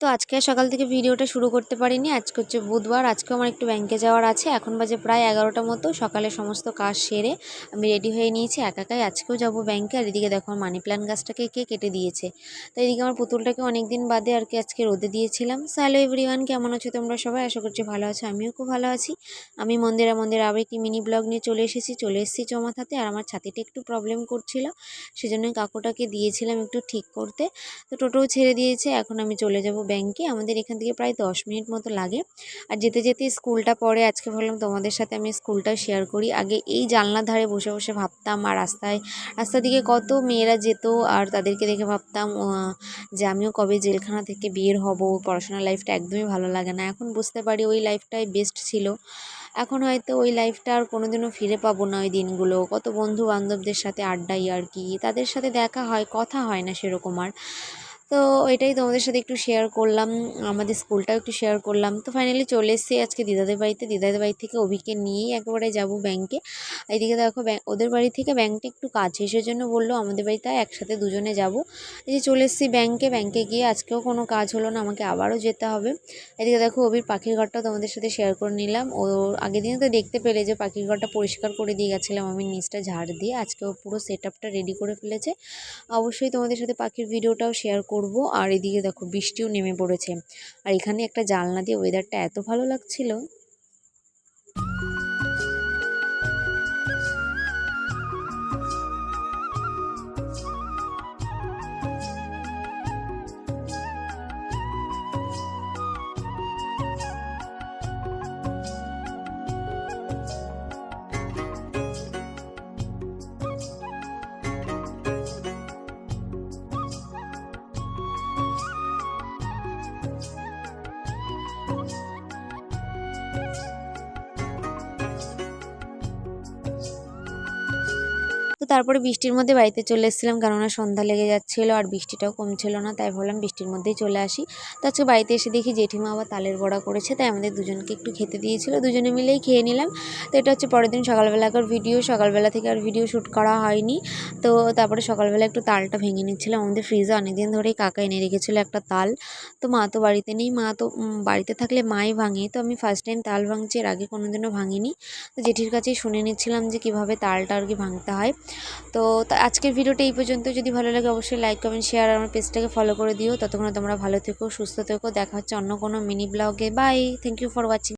তো আজকে সকাল থেকে ভিডিওটা শুরু করতে পারিনি। আজকে হচ্ছে বুধবার, আজকেও আমার একটু ব্যাংকে যাওয়ার আছে। এখন বাজে প্রায় 11টা মতো। সকালে সমস্ত কাজ সেরে আমি রেডি হয়ে নিয়েছি, একাই আজকেও যাব ব্যাংকে। আর এদিকে দেখো মানি প্ল্যান্ট গাছটাকে কে কেটে দিয়েছে। তো এদিকে আমার পুতুলটাকে অনেকদিন বাদে আর কি আজকে রোদে দিয়েছিলাম। সো হ্যালো এভরিওয়ান, কেমন আছো তোমরা সবাই? আশা করছি ভালো আছো, আমিও খুব ভালো আছি। আমি মন্দিরা আবার একটি মিনি ব্লগ নিয়ে চলে এসেছি চমাথাতে। আর আমার ছাতিটা একটু প্রবলেম করছিল, সেজন্যই কাকুটাকে দিয়েছিলাম একটু ঠিক করতে। তো টোটোও ছেড়ে দিয়েছে, এখন আমি চলে যাব ব্যাংকে। আমাদের এখান থেকে প্রায় 10 মিনিট মতো লাগে। আর যেতে যেতে স্কুলটা পড়ে, আজকে ভাবলাম তোমাদের সাথে আমি স্কুলটা শেয়ার করি। আগে এই জানলার ধারে বসে বসে ভাবতাম, আর রাস্তা দিকে কত মেয়েরা যেত, আর তাদেরকে দেখে ভাবতাম যে আমিও কবে জেলখানা থেকে বের হব। পড়াশোনার লাইফটা একদমই ভালো লাগে না। এখন বুঝতে পারি ওই লাইফটাই বেস্ট ছিল। এখন হয়তো ওই লাইফটা আর কোনোদিনও ফিরে পাবো না। ওই দিনগুলো কত বন্ধু বান্ধবদের সাথে আড্ডাই আর কি, তাদের সাথে দেখা হয়, কথা হয় না সেরকম আর। তো এটাই তোমাদের সাথে একটু শেয়ার করলাম, আমাদের স্কুলটাও একটু শেয়ার করলাম। তো ফাইনালি চলে এসেছি আজকে দিদাদের বাড়ি থেকে অভিকে নিয়েই একেবারে যাব ব্যাংকে। এইদিকে দেখো ওদের বাড়ি থেকে ব্যাংকটা একটু কাছে, সেজন্য বললো আমাদের বাড়িতে একসাথে দুজনে যাব। এই যে চলে এসেছি ব্যাংকে গিয়ে আজকেও কোনো কাজ হলো না, আমাকে আবারও যেতে হবে। এদিকে দেখো অভির পাখির ঘরটাও তোমাদের সাথে শেয়ার করে নিলাম। ও আগের দিনে তো দেখতে পেলে যে পাখির ঘরটা পরিষ্কার করে দিয়ে গেছিলাম আমি নিচটা ঝাড় দিয়ে। আজকেও পুরো সেট আপটা রেডি করে ফেলেছে। অবশ্যই তোমাদের সাথে পাখির ভিডিওটাও শেয়ার করব। আর এদিকে দেখো বৃষ্টিও নেমে পড়েছে, আর এখানে একটা জানলা দিয়ে ওয়েদারটা এত ভালো লাগছিল। তো তারপরে বৃষ্টির মধ্যে বাড়িতে চলে এসেছিলাম, কেননা সন্ধ্যা লেগে যাচ্ছিলো আর বৃষ্টিটাও কমছিল না, তাই ভাবলাম বৃষ্টির মধ্যেই চলে আসি। তো আজকে বাড়িতে এসে দেখি জেঠিমা আবার তালের বড়া করেছে, তাই আমাদের দুজনকে একটু খেতে দিয়েছিল, দুজনে মিলেই খেয়ে নিলাম। তো এটা হচ্ছে পরের দিন সকালবেলাকার ভিডিও। সকালবেলা থেকে আর ভিডিও শ্যুট করা হয়নি। তো তারপরে সকালবেলা একটু তালটা ভেঙে নিচ্ছিলাম। আমাদের ফ্রিজে অনেকদিন ধরেই কাকা এনে রেখেছিলো একটা তাল। তো মা তো বাড়িতে নেই, মা তো বাড়িতে থাকলে মাই ভাঙে। তো আমি ফার্স্ট টাইম তাল ভাঙছি, এর আগে কোনোদিনও ভাঙিনি। তো জেঠির কাছেই শুনে নিচ্ছিলাম যে কীভাবে তালটা আর কি ভাঙতে হয়। তো আজকের ভিডিওটা এই পর্যন্ত। যদি ভালো লাগে অবশ্যই লাইক কমেন্ট শেয়ার আর আমার পেজটাকে ফলো করে দিও। ততক্ষণ তোমরা ভালো থেকো, সুস্থ থেকো। দেখা হচ্ছে অন্য কোনো মিনি ব্লগে। Bye, thank you for watching.